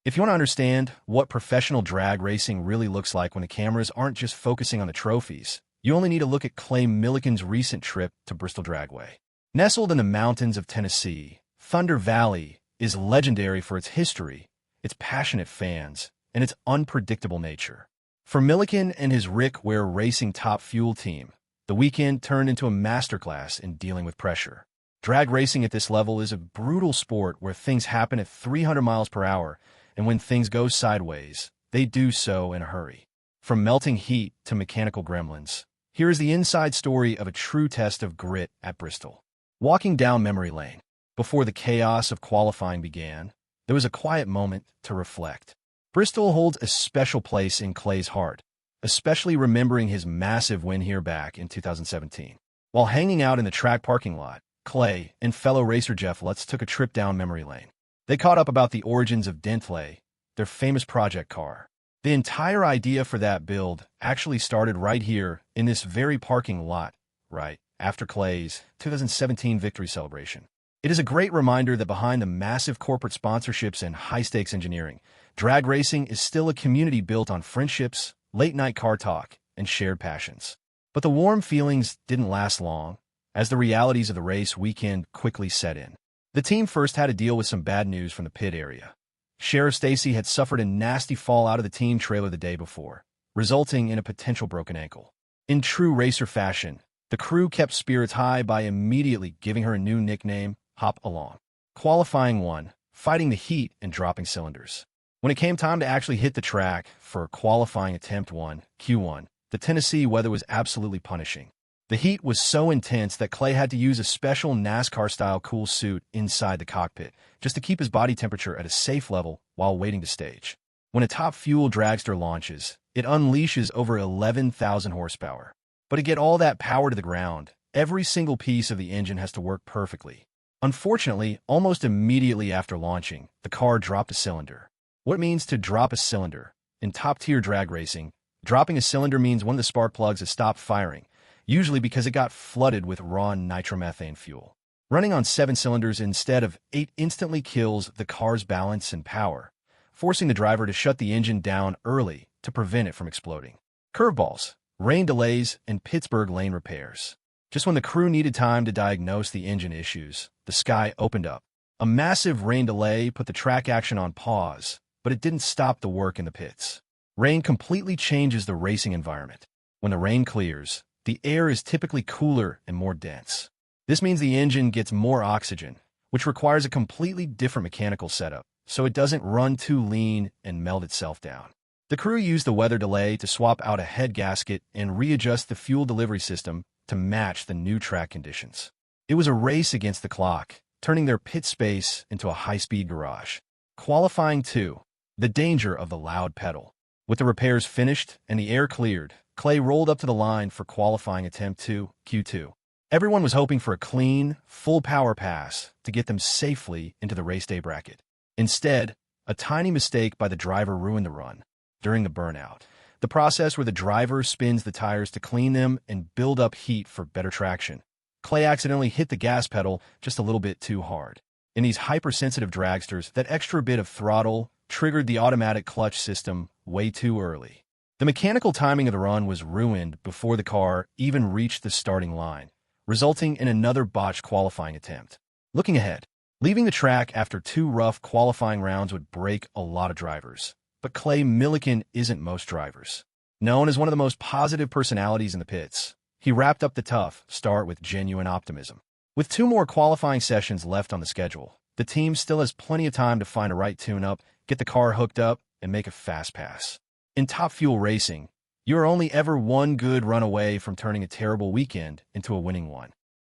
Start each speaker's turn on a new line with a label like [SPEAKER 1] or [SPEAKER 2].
[SPEAKER 1] If you want to understand what professional drag racing really looks like when the cameras aren't just focusing on the trophies, you only need to look at Clay Millican's recent trip to Bristol Dragway. Nestled in the mountains of Tennessee, Thunder Valley is legendary for its history, its passionate fans, and its unpredictable nature. For Millican and his Ware Racing Top Fuel team, the weekend turned into a masterclass in dealing with pressure. Drag racing at this level is a brutal sport where things happen at 300 miles per hour, and when things go sideways, they do so in a hurry. From melting heat to mechanical gremlins, here is the inside story of a true test of grit at Bristol. Walking down memory lane, before the chaos of qualifying began, there was a quiet moment to reflect. Bristol holds a special place in Clay's heart, especially remembering his massive win here back in 2017. While hanging out in the track parking lot, Clay and fellow racer Jeff Lutz took a trip down memory lane. They caught up about the origins of Dentley, their famous project car. The entire idea for that build actually started right here in this very parking lot, right after Clay's 2017 victory celebration. It is a great reminder that behind the massive corporate sponsorships and high-stakes engineering, drag racing is still a community built on friendships, late-night car talk, and shared passions. But the warm feelings didn't last long, as the realities of the race weekend quickly set in. The team first had to deal with some bad news from the pit area. Sheriff Stacy had suffered a nasty fall out of the team trailer the day before, resulting in a potential broken ankle. In true racer fashion, the crew kept spirits high by immediately giving her a new nickname, Hop Along. Qualifying 1, fighting the heat and dropping cylinders. When it came time to actually hit the track for qualifying attempt 1, Q1, the Tennessee weather was absolutely punishing. The heat was so intense that Clay had to use a special NASCAR-style cool suit inside the cockpit just to keep his body temperature at a safe level while waiting to stage. When a top Fuel Dragster launches, it unleashes over 11,000 horsepower. But to get all that power to the ground, every single piece of the engine has to work perfectly. Unfortunately, almost immediately after launching, the car dropped a cylinder. What it means to drop a cylinder? In top-tier drag racing, dropping a cylinder means one of the spark plugs has stopped firing, usually because it got flooded with raw nitromethane fuel. Running on 7 cylinders instead of 8 instantly kills the car's balance and power, forcing the driver to shut the engine down early to prevent it from exploding. Curveballs, rain delays, and Pittsburgh lane repairs. Just when the crew needed time to diagnose the engine issues, the sky opened up. A massive rain delay put the track action on pause, but it didn't stop the work in the pits. Rain completely changes the racing environment. When the rain clears, the air is typically cooler and more dense. This means the engine gets more oxygen, which requires a completely different mechanical setup, so it doesn't run too lean and melt itself down. The crew used the weather delay to swap out a head gasket and readjust the fuel delivery system to match the new track conditions. It was a race against the clock, turning their pit space into a high-speed garage. Qualifying 2, the danger of the loud pedal. With the repairs finished and the air cleared, Clay rolled up to the line for qualifying attempt 2, Q2. Everyone was hoping for a clean, full-power pass to get them safely into the race day bracket. Instead, a tiny mistake by the driver ruined the run. During the burnout, the process where the driver spins the tires to clean them and build up heat for better traction, Clay accidentally hit the gas pedal just a little bit too hard. In these hypersensitive dragsters, that extra bit of throttle triggered the automatic clutch system way too early. The mechanical timing of the run was ruined before the car even reached the starting line, resulting in another botched qualifying attempt. Looking ahead, leaving the track after 2 rough qualifying rounds would break a lot of drivers. But Clay Millican isn't most drivers. Known as one of the most positive personalities in the pits, he wrapped up the tough start with genuine optimism. With 2 more qualifying sessions left on the schedule, the team still has plenty of time to find a right tune-up, get the car hooked up, and make a fast pass. In top fuel racing, you are only ever one good run away from turning a terrible weekend into a winning one.